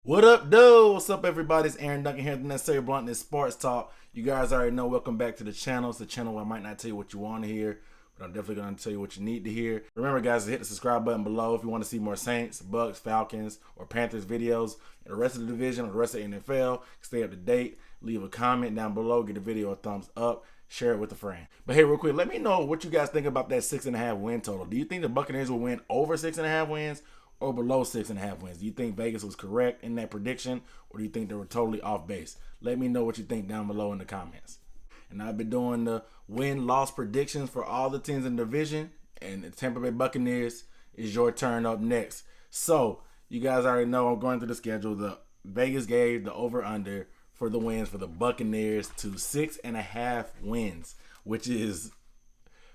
What up, dude? What's up, everybody? It's Aaron Duncan here, the Necessary Bluntness Sports Talk. You guys already know, welcome back to the channel. It's the channel where I might not tell you what you want to hear, but I'm definitely going to tell you what you need to hear. Remember, guys, to hit the subscribe button below if you want to see more Saints, Bucs, Falcons, or Panthers videos, and the rest of the division or the rest of the NFL. Stay up to date. Leave a comment down below. Give the video a thumbs up. Share it with a friend. But hey, real quick, let me know what you guys think about that 6.5 win total. Do you think the Buccaneers will win over 6.5 wins? Or below 6.5 wins? Do you think Vegas was correct in that prediction, or do you think they were totally off base? Let me know what you think down below in the comments. And I've been doing the win-loss predictions for all the teams in the division, and the Tampa Bay Buccaneers is your turn up next. So you guys already know I'm going through the schedule. The Vegas gave the over/under for the wins for the Buccaneers to 6.5 wins, which is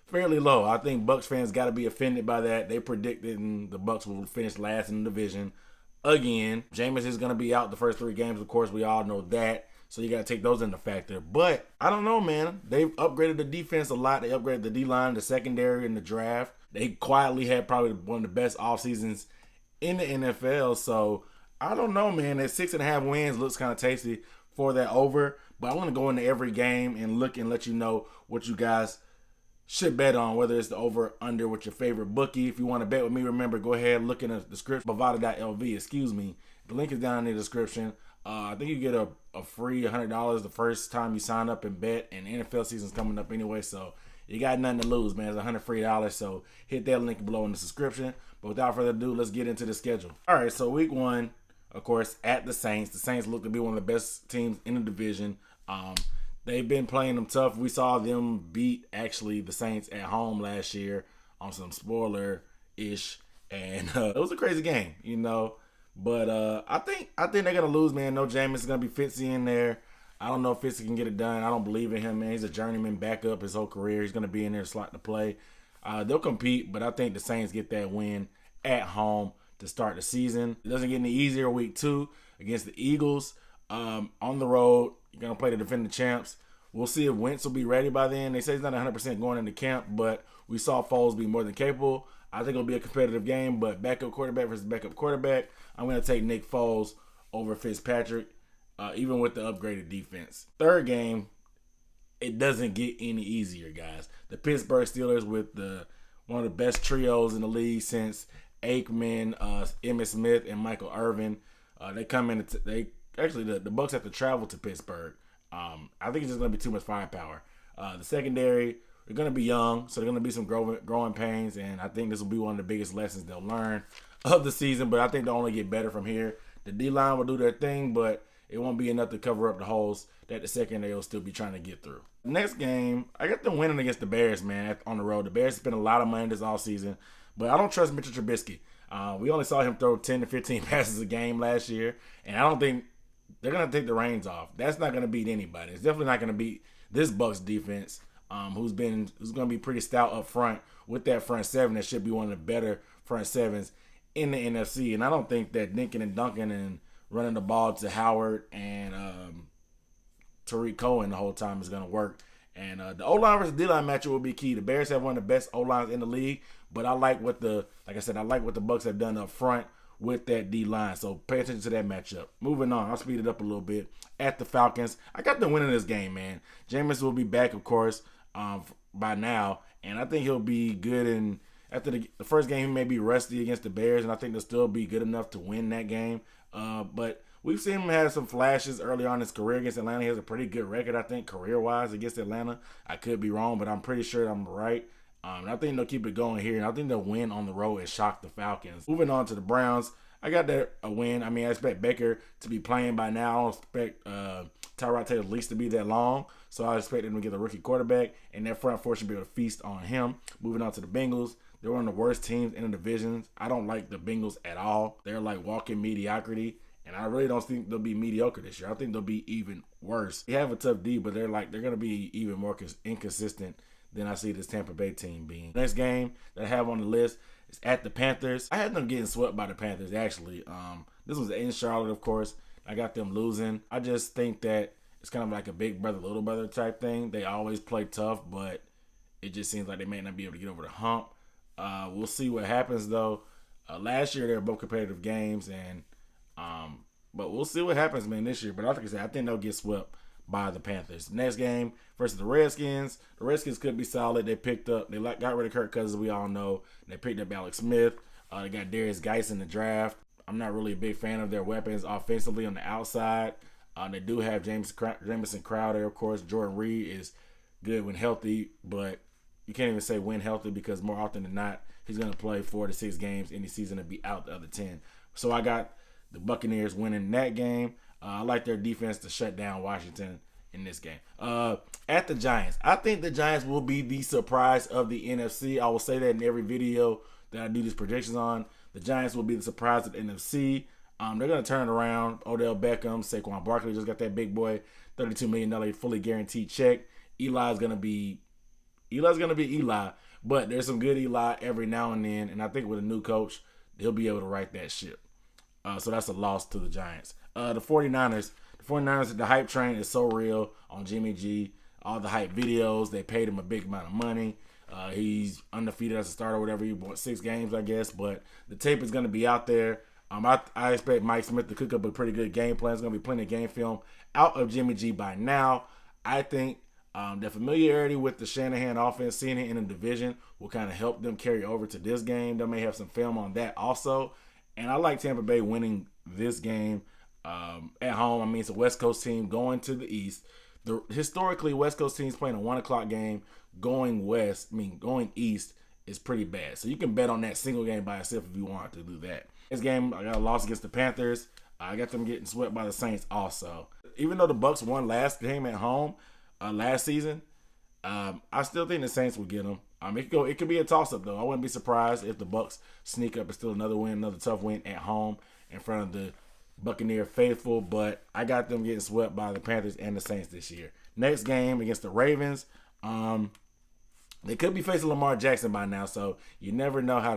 fairly low. I think Bucs fans got to be offended by that. They predicted the Bucs will finish last in the division again. Jameis is going to be out the first 3 games. Of course, we all know that. So you got to take those into factor. But I don't know, man. They've upgraded the defense a lot. They upgraded the D-line, the secondary, in the draft. They quietly had probably one of the best off seasons in the NFL. So I don't know, man. That 6.5 wins looks kind of tasty for that over. But I want to go into every game and look and let you know what you guys should bet on, whether it's the over under with your favorite bookie. If you want to bet with me, remember, go ahead, look in the description, bovada.lv, excuse me. The link is down in the description. I think you get a free $100 the first time you sign up and bet, and the NFL season's coming up anyway, so you got nothing to lose, man. It's $100 free, so hit that link below in the description. But without further ado, let's get into the schedule. All right, so week 1, of course, at the Saints. The Saints look to be one of the best teams in the division. They've been playing them tough. We saw them beat, actually, the Saints at home last year on some spoiler-ish. And it was a crazy game, you know. But I think they're going to lose, man. No Jameis is going to be Fitzy in there. I don't know if Fitzy can get it done. I don't believe in him, man. He's a journeyman backup his whole career. He's going to be in there slot to play. They'll compete, but I think the Saints get that win at home to start the season. It doesn't get any easier week 2 against the Eagles on the road. You're going to play the defending champs. We'll see if Wentz will be ready by then. They say he's not 100% going into camp, but we saw Foles be more than capable. I think it'll be a competitive game, but backup quarterback versus backup quarterback, I'm going to take Nick Foles over Fitzpatrick, even with the upgraded defense. Third game, it doesn't get any easier, guys. The Pittsburgh Steelers with one of the best trios in the league since Aikman, Emmitt Smith, and Michael Irvin. They come in. The Bucs have to travel to Pittsburgh. I think it's just going to be too much firepower. The secondary, they're going to be young, so they're going to be some growing pains, and I think this will be one of the biggest lessons they'll learn of the season, but I think they'll only get better from here. The D-line will do their thing, but it won't be enough to cover up the holes that the secondary will still be trying to get through. Next game, I got them winning against the Bears, man, on the road. The Bears spent a lot of money this offseason, but I don't trust Mitchell Trubisky. We only saw him throw 10 to 15 passes a game last year, and I don't think they're going to take the reins off. That's not going to beat anybody. It's definitely not going to beat this Bucs defense, who's going to be pretty stout up front with that front seven. That should be one of the better front sevens in the NFC. And I don't think that Dinkin and Duncan and running the ball to Howard and Tariq Cohen the whole time is going to work. And the O-line versus D-line matchup will be key. The Bears have one of the best O-lines in the league, but I like what the Bucs have done up front with that D-line. So pay attention to that matchup. Moving on, I'll speed it up a little bit. At the Falcons, I got them winning this game, man. Jameis will be back, of course, by now, and I think he'll be good. And after the first game, he may be rusty against the Bears, and I think they'll still be good enough to win that game. But we've seen him have some flashes early on in his career against Atlanta. He has a pretty good record, I think, career-wise against Atlanta. I could be wrong, but I'm pretty sure I'm right. And I think they'll keep it going here, and I think they'll win on the road and shock the Falcons. Moving on to the Browns, I got that a win. I mean, I expect Baker to be playing by now. I don't expect Tyrod Taylor's lease to be that long, so I expect him to get a rookie quarterback, and that front four should be able to feast on him. Moving on to the Bengals, they're one of the worst teams in the divisions. I don't like the Bengals at all. They're like walking mediocrity, and I really don't think they'll be mediocre this year. I think they'll be even worse. They have a tough D, but they're going to be even more inconsistent than I see this Tampa Bay team being. Next game that I have on the list is at the Panthers. I had them getting swept by the Panthers, actually. This was in Charlotte, of course. I got them losing. I just think that it's kind of like a big brother, little brother type thing. They always play tough, but it just seems like they may not be able to get over the hump. We'll see what happens, though. Last year, they were both competitive games, and But we'll see what happens, man, this year. But like I said, I think they'll get swept by the Panthers. Next game versus the Redskins. The Redskins could be solid. They got rid of Kirk Cousins, we all know. They picked up Alex Smith. They got Darius Geis in the draft. I'm not really a big fan of their weapons offensively on the outside. They do have Jamison Crowder, of course. Jordan Reed is good when healthy, but you can't even say when healthy because more often than not, he's going to play 4 to 6 games in the season and be out the other 10. So I got the Buccaneers winning that game. I like their defense to shut down Washington in this game. At the Giants, I think the Giants will be the surprise of the NFC. I will say that in every video that I do these predictions on. The Giants will be the surprise of the NFC. They're going to turn it around. Odell Beckham, Saquon Barkley just got that big boy $32 million fully guaranteed check. Eli's going to be Eli, but there's some good Eli every now and then, and I think with a new coach, he'll be able to right that ship. So that's a loss to the Giants. The 49ers, the hype train is so real on Jimmy G. All the hype videos, they paid him a big amount of money. He's undefeated as a starter, whatever. He won 6 games, I guess, but the tape is going to be out there. I expect Mike Smith to cook up a pretty good game plan. There's going to be plenty of game film out of Jimmy G by now. I think the familiarity with the Shanahan offense, seeing it in the division, will kind of help them carry over to this game. They may have some film on that also. And I like Tampa Bay winning this game at home. I mean, it's a West Coast team going to the East. Historically, West Coast teams playing a 1 o'clock game going east is pretty bad. So you can bet on that single game by itself if you want to do that. This game, I got a loss against the Panthers. I got them getting swept by the Saints also. Even though the Bucs won last game at home last season, I still think the Saints will get them. It could be a toss-up, though. I wouldn't be surprised if the Bucs sneak up and still another win, another tough win at home in front of the Buccaneer faithful, but I got them getting swept by the Panthers and the Saints this year. Next game against the Ravens, they could be facing Lamar Jackson by now, so you never know what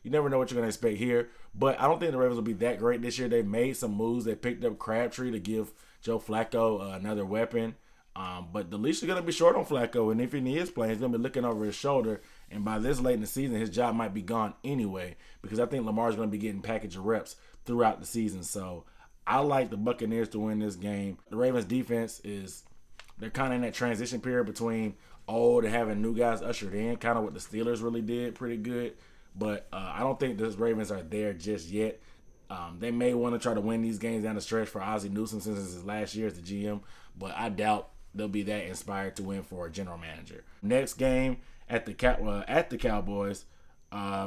you're going to expect here. But I don't think the Ravens will be that great this year. They made some moves. They picked up Crabtree to give Joe Flacco another weapon. But the leash is going to be short on Flacco, and if he is playing, he's going to be looking over his shoulder. And by this late in the season, his job might be gone anyway, because I think Lamar's going to be getting package of reps throughout the season. So I like the Buccaneers to win this game. The Ravens defense they're kind of in that transition period between old and having new guys ushered in, kind of what the Steelers really did pretty good. But I don't think the Ravens are there just yet. They may want to try to win these games down the stretch for Ozzie Newsome since it's his last year as the GM, but I doubt they'll be that inspired to win for a general manager. Next game at the Cowboys,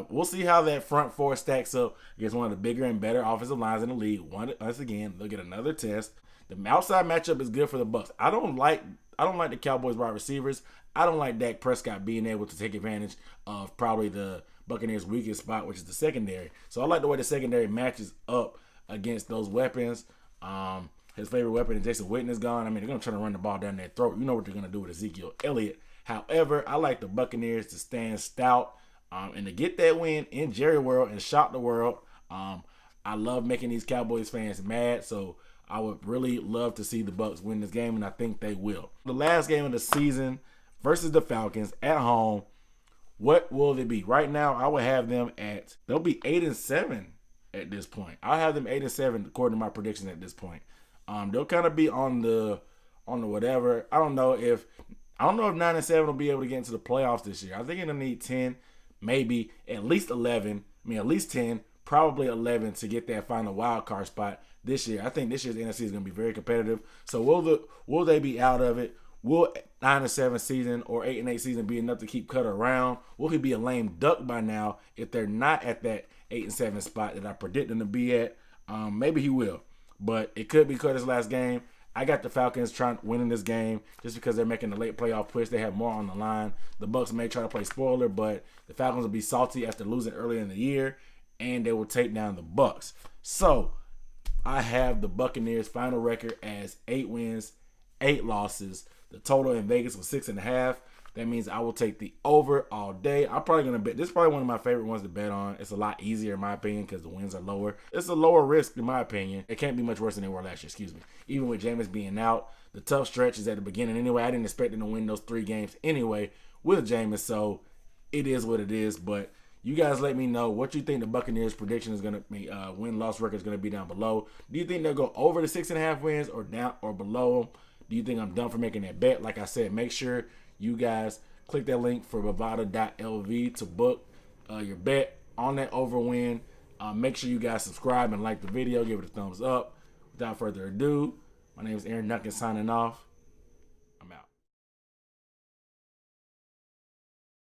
we'll see how that front four stacks up against one of the bigger and better offensive lines in the league. Once again, they'll get another test. The outside matchup is good for the Bucs. I don't like the Cowboys wide receivers. I don't like Dak Prescott being able to take advantage of probably the Buccaneers' weakest spot, which is the secondary. So I like the way the secondary matches up against those weapons. His favorite weapon is Jason Witten is gone. I mean, they're going to try to run the ball down their throat. You know what they're going to do with Ezekiel Elliott. However, I like the Buccaneers to stand stout and to get that win in Jerry World and shock the world. I love making these Cowboys fans mad, so I would really love to see the Bucs win this game, and I think they will. The last game of the season versus the Falcons at home. What will they be? Right now, I would have them they'll be 8-7 at this point. I have them 8-7 according to my prediction at this point. They'll kind of be on the whatever. I don't know if 9-7 will be able to get into the playoffs this year. I think they'll need 10, maybe at least 11. At least 10, probably 11 to get that final wild card spot this year. I think this year's NFC is going to be very competitive. So will they be out of it? Will 9-7 season or 8-8 season be enough to keep Cutter around? Will he be a lame duck by now if they're not at that 8-7 spot that I predict them to be at? Maybe he will, but it could be Cutter's last game. I got the Falcons winning this game just because they're making a late playoff push. They have more on the line. The Bucs may try to play spoiler, but the Falcons will be salty after losing earlier in the year, and they will take down the Bucs. So I have the Buccaneers' final record as 8 wins, 8 losses. The total in Vegas was 6.5. That means I will take the over all day. I'm probably going to bet. This is probably one of my favorite ones to bet on. It's a lot easier in my opinion because the wins are lower. It's a lower risk in my opinion. It can't be much worse than they were last year, Even with Jameis being out, the tough stretch is at the beginning anyway. I didn't expect them to win those 3 games anyway with Jameis, so it is what it is. But You guys let me know what you think the Buccaneers prediction is going to be, win-loss record is going to be down below. Do you think they'll go over the 6.5 wins or down or below them? Do you think I'm done for making that bet? Like I said, make sure you guys click that link for Bovada.lv to book your bet on that over win. Make sure you guys subscribe and like the video. Give it a thumbs up. Without further ado, my name is Aaron Duncan signing off.